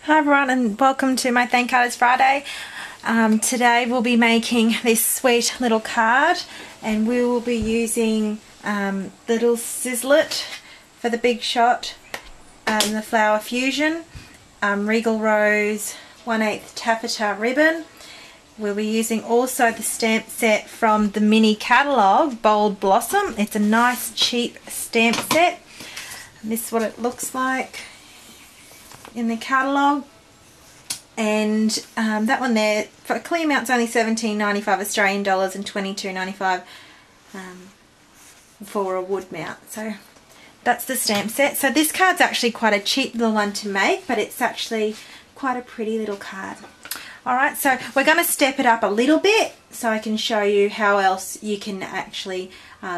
Hi everyone and welcome to my Thank Artist Friday. Today we'll be making this sweet little card and we will be using little Sizzlit for the big shot, the Flower Fusion, Regal Rose 1/8 taffeta ribbon. We'll be using also the stamp set from the mini catalogue, Bold Blossom. It's a nice cheap stamp set. And this is what it looks like in the catalogue, and that one there for a clear amount is only $17.95 Australian dollars and $22.95 for a wood mount. So that's the stamp set. So this card's actually quite a cheap little one to make, but it's actually quite a pretty little card. Alright, so we're going to step it up a little bit so I can show you how else you can actually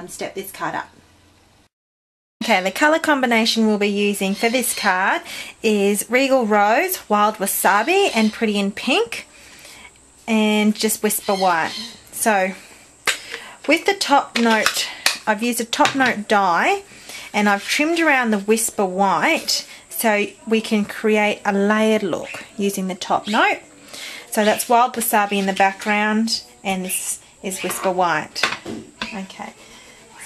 step this card up. Okay, the colour combination we'll be using for this card is Regal Rose, Wild Wasabi and Pretty in Pink, and just Whisper White. So with the top note, I've used a top note die and I've trimmed around the Whisper White so we can create a layered look using the top note. So that's Wild Wasabi in the background and this is Whisper White. Okay,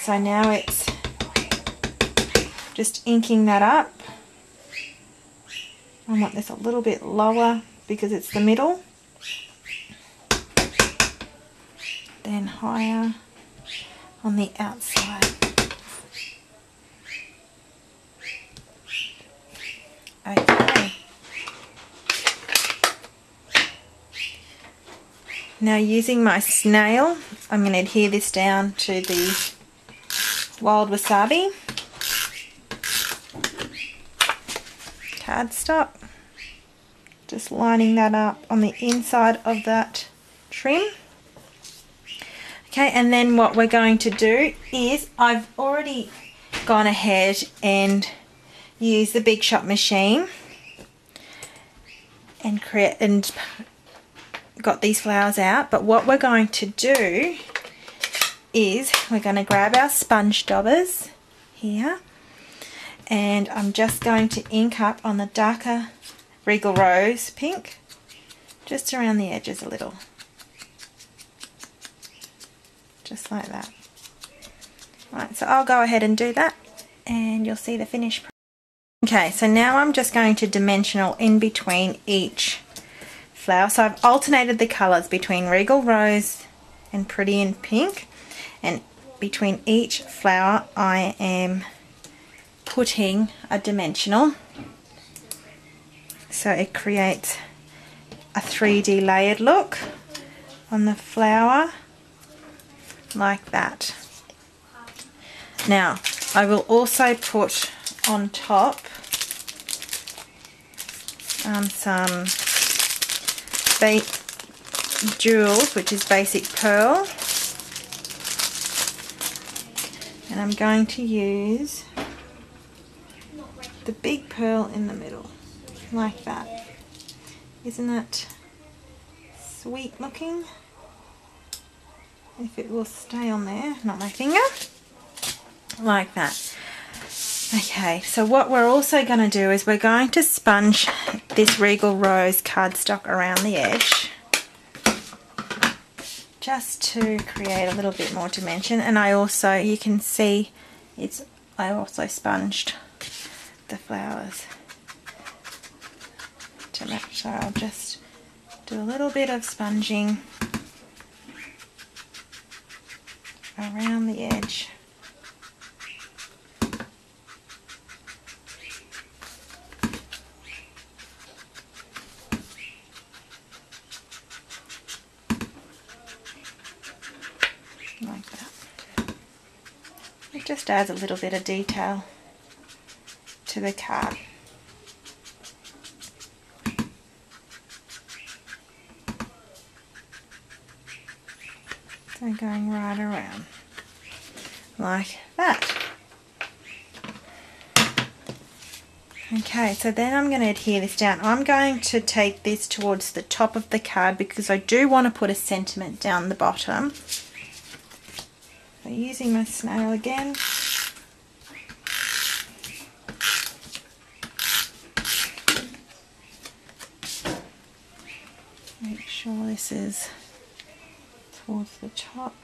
so now it's just inking that up. I want this a little bit lower because it's the middle, then higher on the outside. Okay. Now using my snail, I'm going to adhere this down to the Wild Wasabi cardstock, just lining that up on the inside of that trim. Okay, and then what we're going to do is I've already gone ahead and used the Big Shot machine and got these flowers out, but what we're going to do is we're going to grab our sponge daubers here, and I'm just going to ink up on the darker Regal Rose pink, just around the edges a little. Just like that. Right, so I'll go ahead and do that and you'll see the finished product. Okay, so now I'm just going to dimensional in between each flower. So I've alternated the colours between Regal Rose and Pretty in Pink, and between each flower I am putting a dimensional so it creates a 3D layered look on the flower like that. Now I will also put on top some jewels, which is basic pearl, and I'm going to use the big pearl in the middle like that. Isn't that sweet looking? If it will stay on there, not my finger, like that. Okay, so what we're also going to do is we're going to sponge this Regal Rose cardstock around the edge just to create a little bit more dimension. And I also, you can see I also sponged the flowers to match, so I'll just do a little bit of sponging around the edge. Like that. It just adds a little bit of detail to the card. So going right around like that. Okay, so then I'm going to adhere this down. I'm going to take this towards the top of the card because I do want to put a sentiment down the bottom. So using my snail again. Make sure this is towards the top.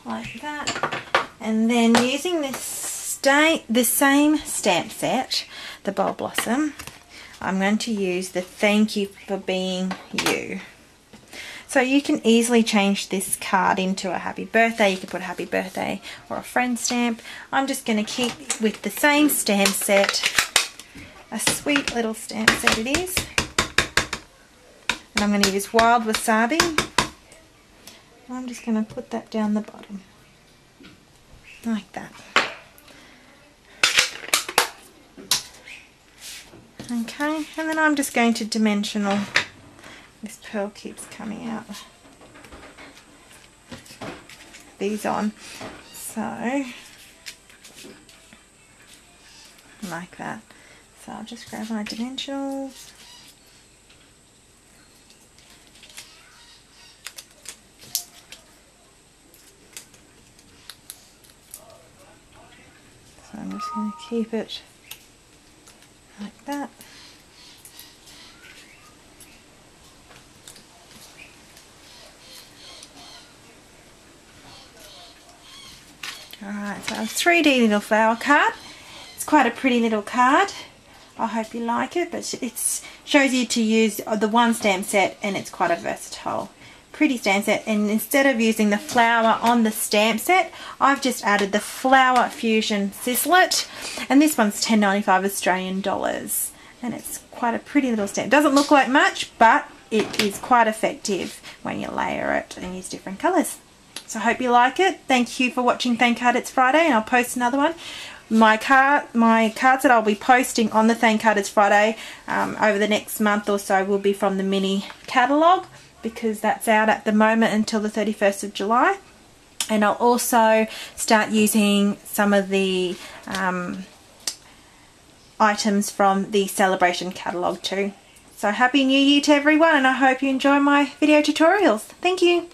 Like that. And then using the same stamp set, the Bold Blossom, I'm going to use the Thank You for Being You. So you can easily change this card into a happy birthday. You can put a happy birthday or a friend stamp. I'm just going to keep with the same stamp set. A sweet little stamp set it is. And I'm going to use Wild Wasabi. I'm just going to put that down the bottom. Like that. Okay, and then I'm just going to dimensional. This pearl keeps coming out. These on. So, like that. So I'll just grab my dimensionals. So I'm just going to keep it like that. Alright, so a 3D little flower card. It's quite a pretty little card. I hope you like it, but it shows you to use the one stamp set, and it's quite a versatile, pretty stamp set. And instead of using the flower on the stamp set, I've just added the Flower Fusion Sizzlit, and this one's $10.95 Australian dollars, and it's quite a pretty little stamp. Doesn't look like much, but it is quite effective when you layer it and use different colours. So I hope you like it. Thank you for watching Thank Card It's Friday, and I'll post another one. My cards that I'll be posting on the Thank Card It's Friday over the next month or so will be from the mini catalogue, because that's out at the moment until the 31st of July. And I'll also start using some of the items from the Celebration catalogue too. So Happy New Year to everyone, and I hope you enjoy my video tutorials. Thank you.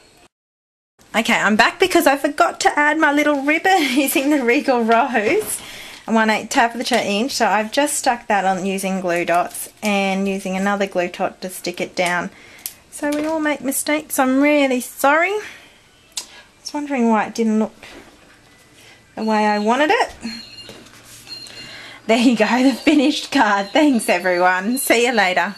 Okay, I'm back because I forgot to add my little ribbon using the Regal Rose, a 1/8 tap of the 2-inch. So I've just stuck that on using glue dots and using another glue dot to stick it down. So we all make mistakes. I'm really sorry. I was wondering why it didn't look the way I wanted it. There you go, the finished card. Thanks everyone. See you later.